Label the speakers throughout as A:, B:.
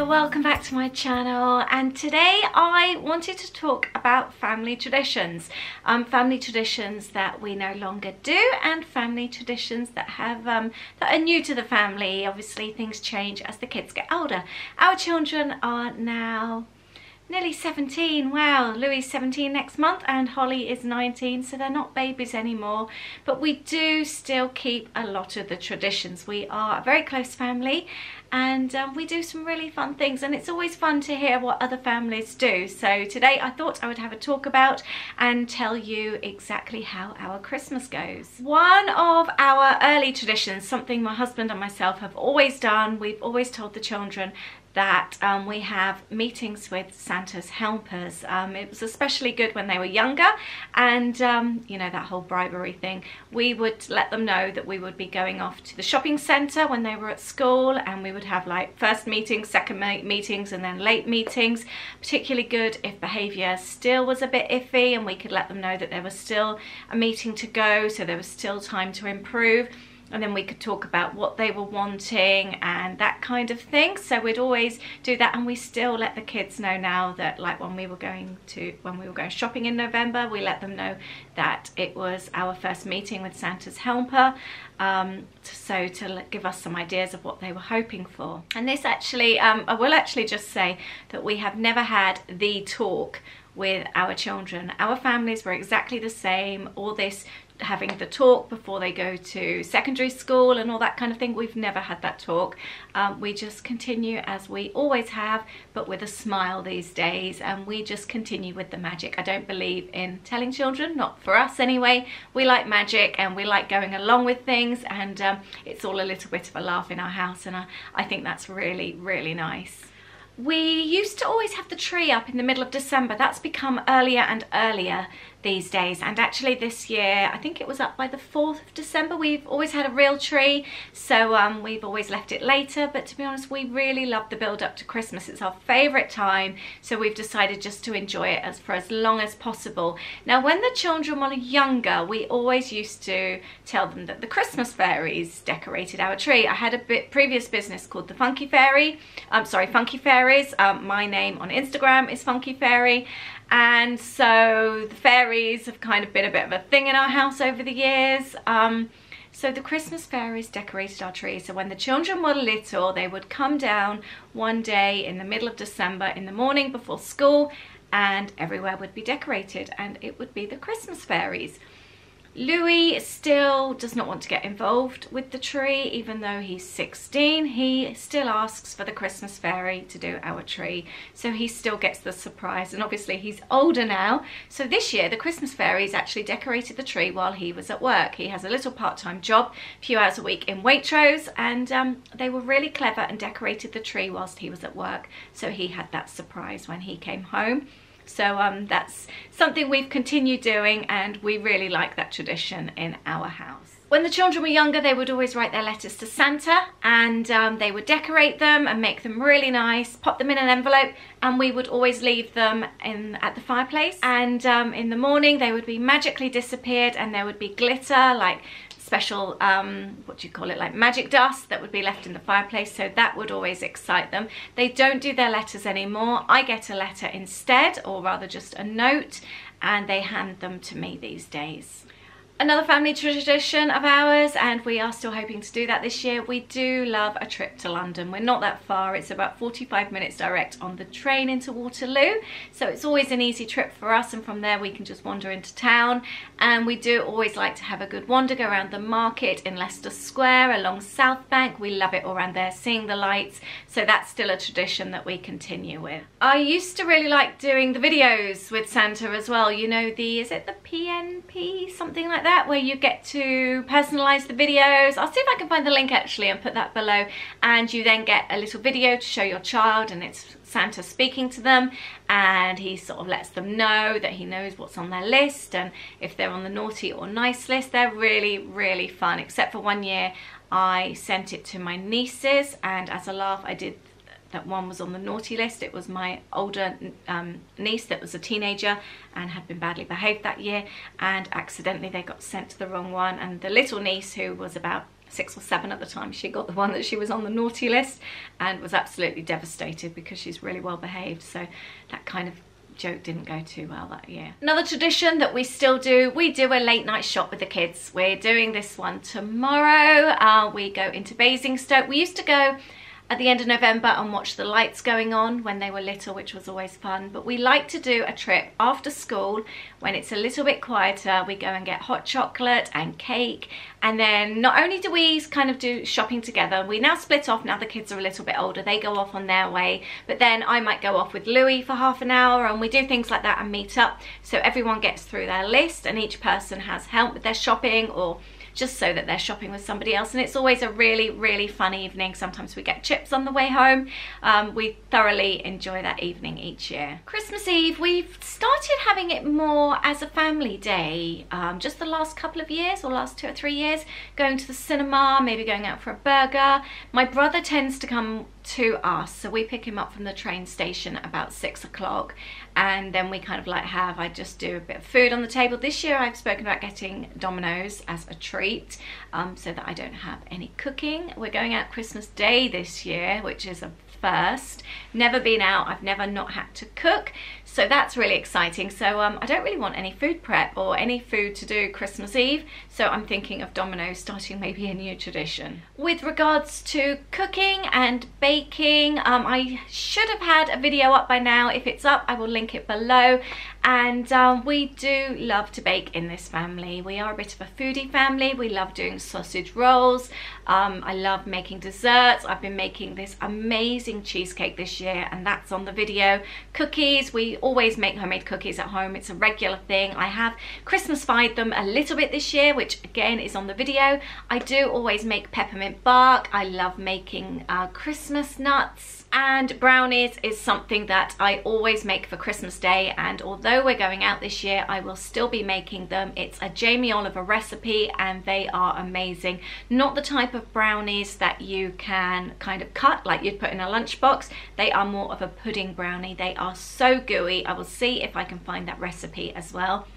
A: welcome back to my channel, and today I wanted to talk about family traditions. Family traditions that we no longer do and family traditions that have that are new to the family. Obviously things change as the kids get older. Our children are now nearly 17. Wow, Louis is 17 next month and Holly is 19, so they're not babies anymore, but we do still keep a lot of the traditions. We are a very close family and we do some really fun things, and it's always fun to hear what other families do. So today I thought I would have a talk about and tell you exactly how our Christmas goes. One of our early traditions, something my husband and myself have always done, we've always told the children that we have meetings with Santa's helpers. It was especially good when they were younger, and you know, that whole bribery thing. We would let them know that we would be going off to the shopping centre when they were at school, and we would have like first meetings, second meetings, and then late meetings. Particularly good if behaviour still was a bit iffy, and we could let them know that there was still a meeting to go, so there was still time to improve. And then we could talk about what they were wanting and that kind of thing. So we'd always do that, and we still let the kids know now that, like, when we were going shopping in November, we let them know that it was our first meeting with Santa's helper, so to give us some ideas of what they were hoping for. And this actually, I will actually just say that we have never had the talk with our children. Our families were exactly the same. All this having the talk before they go to secondary school and all that kind of thing, we've never had that talk. We just continue as we always have, but with a smile these days, and we just continue with the magic. I don't believe in telling children, not for us anyway. We like magic and we like going along with things, and it's all a little bit of a laugh in our house, and I think that's really, really nice. We used to always have the tree up in the middle of December. That's become earlier and earlier these days, and actually this year I think it was up by the 4th of December. We've always had a real tree, so we've always left it later, but to be honest, we really love the build up to Christmas. It's our favourite time, so we've decided just to enjoy it for as long as possible. Now, when the children were younger, we always used to tell them that the Christmas fairies decorated our tree. I had a previous business called the Funky Fairy, Funky Fairies. My name on Instagram is Funky Fairy. And so the fairies have kind of been a bit of a thing in our house over the years. So the Christmas fairies decorated our tree. So when the children were little, they would come down one day in the middle of December in the morning before school, and everywhere would be decorated, and it would be the Christmas fairies. Louis still does not want to get involved with the tree, even though he's 16. He still asks for the Christmas fairy to do our tree, so he still gets the surprise, and obviously he's older now. So this year the Christmas fairies actually decorated the tree while he was at work. He has a little part-time job, a few hours a week in Waitrose, and they were really clever and decorated the tree whilst he was at work, so he had that surprise when he came home. So that's something we've continued doing, and we really like that tradition in our house. When the children were younger, they would always write their letters to Santa, and they would decorate them and make them really nice, pop them in an envelope, and we would always leave them at the fireplace. And in the morning they would be magically disappeared, and there would be glitter, like special, what do you call it, like magic dust that would be left in the fireplace, so that would always excite them. They don't do their letters anymore. I get a letter instead, or rather just a note, and they hand them to me these days. Another family tradition of ours, and we are still hoping to do that this year, we do love a trip to London. We're not that far. It's about 45 minutes direct on the train into Waterloo, so it's always an easy trip for us, and from there we can just wander into town. And we do always like to have a good wander, go around the market in Leicester Square, along South Bank. We love it all around there, seeing the lights, so that's still a tradition that we continue with. I used to really like doing the videos with Santa as well. You know, is it the PNP, something like that, where you get to personalize the videos. I'll see if I can find the link actually and put that below, and you then get a little video to show your child, and it's Santa speaking to them, and he sort of lets them know that he knows what's on their list, and if they're on the naughty or nice list. They're really, really fun, except for one year I sent it to my nieces, and as a laugh I did that one was on the naughty list. It was my older niece that was a teenager and had been badly behaved that year, and accidentally they got sent to the wrong one, and the little niece, who was about 6 or 7 at the time, she got the one that she was on the naughty list and was absolutely devastated because she's really well behaved. So that kind of joke didn't go too well that year. Another tradition that we still do, we do a late night shop with the kids. We're doing this one tomorrow. We go into Basingstoke. We used to go at the end of November and watch the lights going on when they were little, which was always fun. But we like to do a trip after school when it's a little bit quieter. We go and get hot chocolate and cake, and then not only do we kind of do shopping together, we now split off. Now the kids are a little bit older, they go off on their way, but then I might go off with Louis for half an hour, and we do things like that and meet up, so everyone gets through their list and each person has help with their shopping, or just so that they're shopping with somebody else. And it's always a really, really fun evening. Sometimes we get chips on the way home. We thoroughly enjoy that evening each year. Christmas Eve, we've started having it more as a family day, just the last couple of years, or last 2 or 3 years, going to the cinema, maybe going out for a burger. My brother tends to come to us, so we pick him up from the train station about 6 o'clock, and then we kind of like I just do a bit of food on the table. This year I've spoken about getting Domino's as a treat, so that I don't have any cooking. We're going out Christmas Day this year, which is a first. Never been out, I've never not had to cook, so that's really exciting. So I don't really want any food prep or any food to do Christmas Eve, so I'm thinking of Domino's starting maybe a new tradition. With regards to cooking and baking, I should have had a video up by now. If it's up, I will link it below. And we do love to bake in this family. We are a bit of a foodie family. We love doing sausage rolls. I love making desserts. I've been making this amazing cheesecake this year, and that's on the video. Cookies, we always make homemade cookies at home. It's a regular thing. I have Christmas-fied them a little bit this year, which again is on the video. I do always make peppermint bark. I love making Christmas nuts. And brownies is something that I always make for Christmas Day, and although we're going out this year, I will still be making them. It's a Jamie Oliver recipe and they are amazing. Not the type of brownies that you can kind of cut like you'd put in a lunchbox. They are more of a pudding brownie. They are so gooey. I will see if I can find that recipe as well.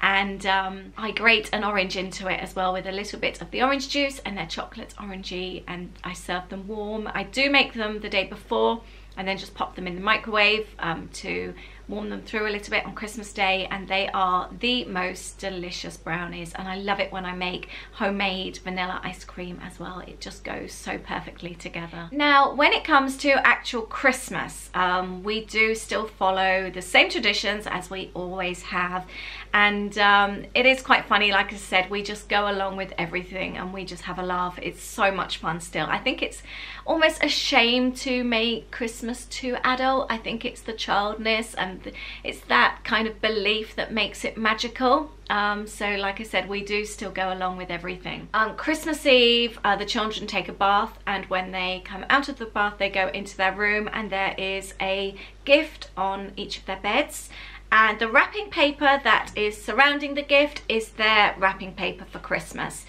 A: And I grate an orange into it as well with a little bit of the orange juice, and they're chocolate orangey, and I serve them warm. I do make them the day before and then just pop them in the microwave to warm them through a little bit on Christmas Day, and they are the most delicious brownies, and I love it when I make homemade vanilla ice cream as well. It just goes so perfectly together. Now when it comes to actual Christmas, we do still follow the same traditions as we always have, and it is quite funny. Like I said, we just go along with everything and we just have a laugh. It's so much fun still. I think it's almost a shame to make Christmas too adult. I think it's the childness and it's that kind of belief that makes it magical. So like I said, we do still go along with everything. Christmas Eve, the children take a bath, and when they come out of the bath they go into their room, and there is a gift on each of their beds, and the wrapping paper that is surrounding the gift is their wrapping paper for Christmas.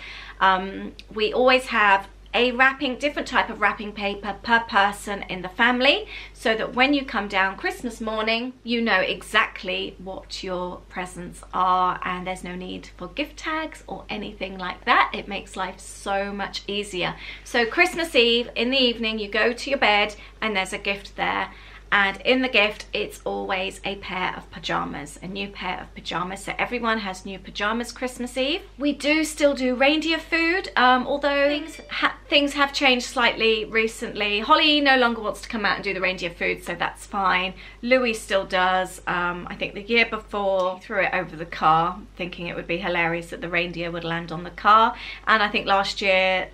A: We always have a different type of wrapping paper per person in the family, so that when you come down Christmas morning, you know exactly what your presents are, and there's no need for gift tags or anything like that. It makes life so much easier. So Christmas Eve in the evening, you go to your bed and there's a gift there. And in the gift, it's always a pair of pajamas, a new pair of pajamas. So everyone has new pajamas Christmas Eve. We do still do reindeer food, although things have changed slightly recently. Holly no longer wants to come out and do the reindeer food, so that's fine. Louis still does. I think the year before, he threw it over the car, thinking it would be hilarious that the reindeer would land on the car. And I think last year,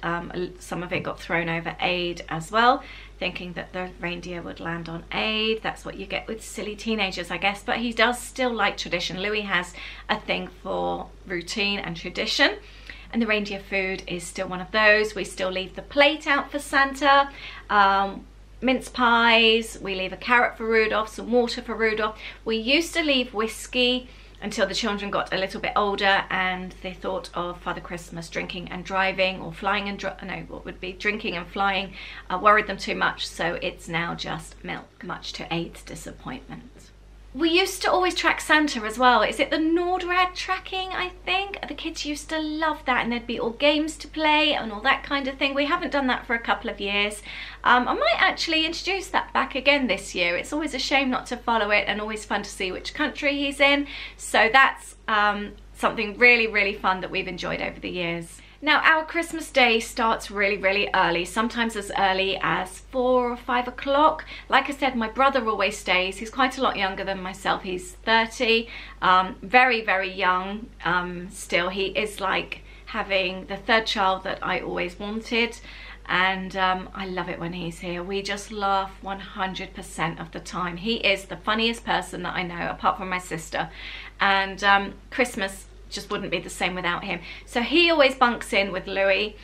A: some of it got thrown over Aid as well, thinking that the reindeer would land on Aid. That's what you get with silly teenagers, I guess. But he does still like tradition. Louis has a thing for routine and tradition, and the reindeer food is still one of those. We still leave the plate out for Santa. Mince pies, we leave a carrot for Rudolph, some water for Rudolph. We used to leave whiskey until the children got a little bit older and they thought of Father Christmas drinking and driving, or flying and what would be drinking and flying worried them too much, so it's now just milk, much to Aid's disappointment. We used to always track Santa as well. Is it the NORAD tracking, I think? The kids used to love that, and there'd be all games to play and all that kind of thing. We haven't done that for a couple of years. I might actually introduce that back again this year. It's always a shame not to follow it, and always fun to see which country he's in. So that's something really, really fun that we've enjoyed over the years. Now, our Christmas day starts really, really early, sometimes as early as 4 or 5 o'clock. Like I said, my brother always stays. He's quite a lot younger than myself. He's 30, very, very young still. He is like having the third child that I always wanted. And I love it when he's here. We just laugh 100% of the time. He is the funniest person that I know, apart from my sister. And Christmas just wouldn't be the same without him. So he always bunks in with Louis,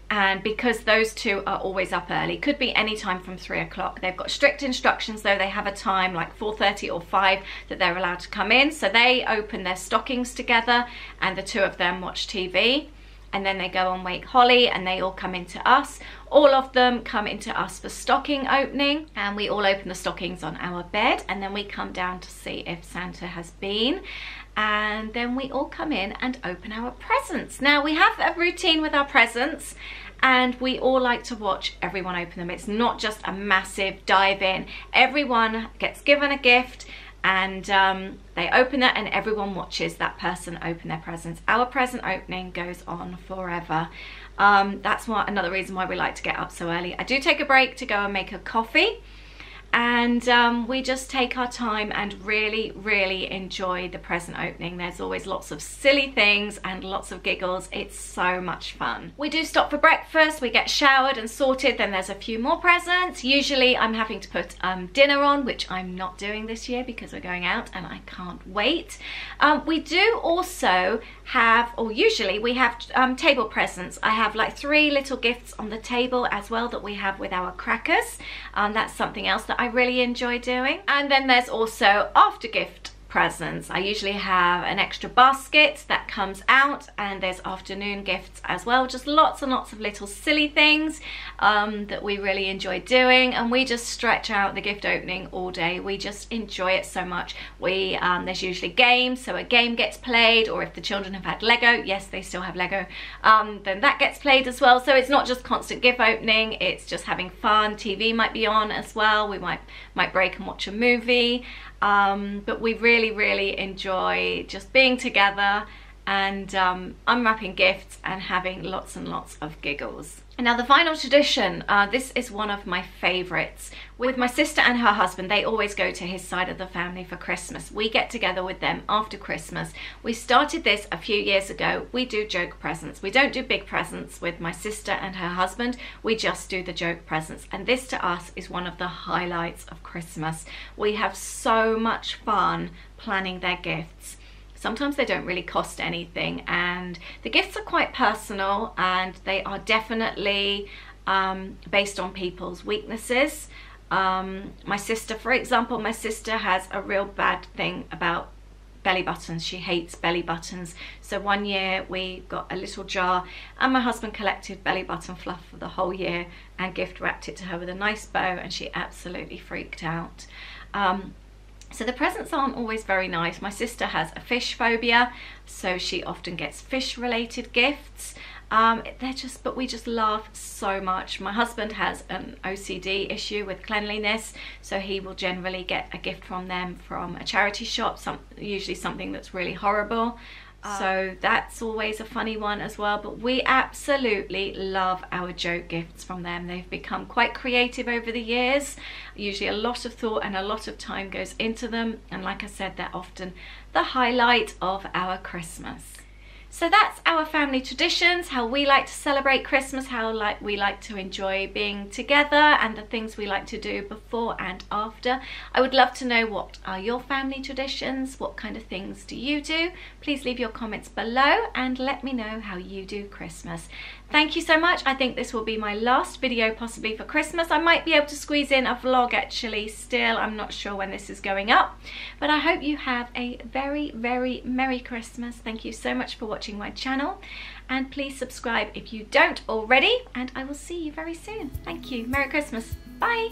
A: and because those two are always up early, could be any time from 3 o'clock. They've got strict instructions though. They have a time like 4:30 or 5 that they're allowed to come in. So they open their stockings together, and the two of them watch TV. And then they go and wake Holly, and they all come into us. All of them come into us for stocking opening, and we all open the stockings on our bed, and then we come down to see if Santa has been. And then we all come in and open our presents. Now, we have a routine with our presents, and we all like to watch everyone open them. It's not just a massive dive in. Everyone gets given a gift, and they open it, and everyone watches that person open their presents. Our present opening goes on forever. That's another reason why we like to get up so early. I do take a break to go and make a coffee, and we just take our time and really, really enjoy the present opening. There's always lots of silly things and lots of giggles. It's so much fun. We do stop for breakfast, we get showered and sorted, then there's a few more presents. Usually I'm having to put dinner on, which I'm not doing this year because we're going out and I can't wait. We do also have, or usually we have table presents. I have like 3 little gifts on the table as well that we have with our crackers. That's something else that I really enjoy doing. And then there's also after gift presents. I usually have an extra basket that comes out, and there's afternoon gifts as well. Just lots and lots of little silly things that we really enjoy doing, and we just stretch out the gift opening all day. We just enjoy it so much. There's usually games, so a game gets played, or if the children have had Lego, yes, they still have Lego, then that gets played as well. So it's not just constant gift opening, it's just having fun. TV might be on as well. We might break and watch a movie. But we really, really enjoy just being together and unwrapping gifts and having lots and lots of giggles. And now the final tradition, this is one of my favorites. With my sister and her husband, they always go to his side of the family for Christmas. We get together with them after Christmas. We started this a few years ago. We do joke presents. We don't do big presents with my sister and her husband. We just do the joke presents. And this to us is one of the highlights of Christmas. We have so much fun planning their gifts. Sometimes they don't really cost anything, and the gifts are quite personal, and they are definitely based on people's weaknesses. My sister, for example, my sister has a real bad thing about belly buttons. She hates belly buttons. So one year we got a little jar, and my husband collected belly button fluff for the whole year and gift wrapped it to her with a nice bow, and she absolutely freaked out. So the presents aren't always very nice. My sister has a fish phobia, so she often gets fish related gifts. But we just laugh so much. My husband has an OCD issue with cleanliness, so he will generally get a gift from them from a charity shop, usually something that's really horrible. So that's always a funny one as well. But we absolutely love our joke gifts from them. They've become quite creative over the years. Usually a lot of thought and a lot of time goes into them. And like I said, they're often the highlight of our Christmas. So that's our family traditions, how we like to celebrate Christmas, how we like to enjoy being together, and the things we like to do before and after. I would love to know, what are your family traditions? What kind of things do you do? Please leave your comments below and let me know how you do Christmas. Thank you so much. I think this will be my last video possibly for Christmas. I might be able to squeeze in a vlog actually still. I'm not sure when this is going up, but I hope you have a very, very Merry Christmas. Thank you so much for watching my channel, and please subscribe if you don't already, and I will see you very soon. Thank you. Merry Christmas. Bye.